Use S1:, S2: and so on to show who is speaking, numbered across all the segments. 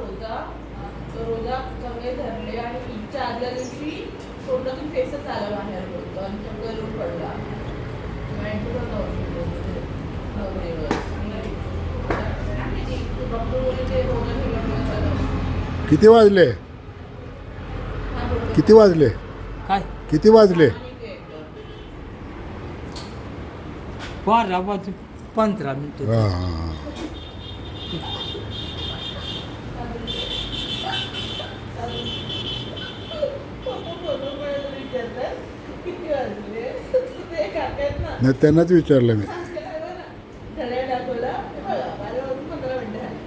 S1: रोजा रोजा सगळे धरले आणि ईदच्या आदल्या दिवशी तोंडातून फेसच आला बाहेर होतं आणि तो गरून पडला. डॉक्टर बोलले ते रोजा ठेवलं.
S2: किती वाजले? किती वाजले?
S3: काय
S2: किती वाजले?
S3: 12 वाजून 15 मिनिटं.
S2: हां हां.
S1: किती वाजले ते काकात ना
S2: नाही त्यांनाच विचारलं मी.
S1: घड्याळ दाखवला ते बघा 12 वाजून 15 मिनिटं झाली.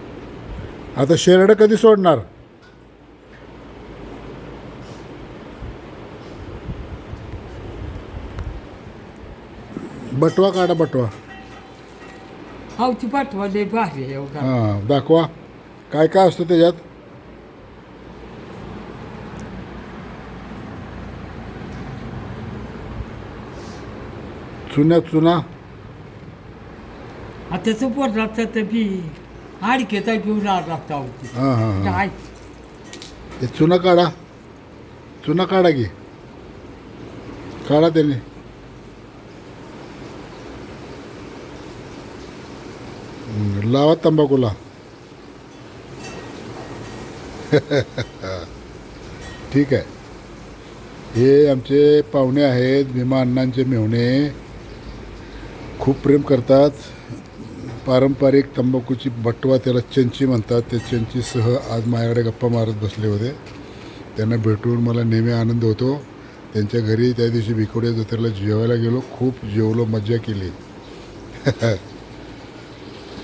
S2: आता शेरडं कधी सोडणार? बटवा काढा बटवा.
S3: हावची पाठवा लय भारी आहे एवढा.
S2: हां दाखवा काय काय असतं त्याच्यात. चुना
S3: आताचं पोटाचं तर बी आडकेचा घेऊन लागता होती.
S2: हां हां हां.
S3: काय
S2: हे चुना काढा की काढा त्याने. लावा तंबाखूला. ठीक आहे. हे आमचे पाहुणे आहेत भीमा अण्णांचे मेहुणे. खूप प्रेम करतात. पारंपरिक तंबाखूची बटवा त्याला चंची म्हणतात. त्या चंचीसह आज माझ्याकडे गप्पा मारत बसले होते. त्यांना भेटून मला नेहमी आनंद होतो. त्यांच्या घरी त्या दिवशी भिकोड्या जत्रेला जेवायला गेलो. खूप जेवलो, मजा केली.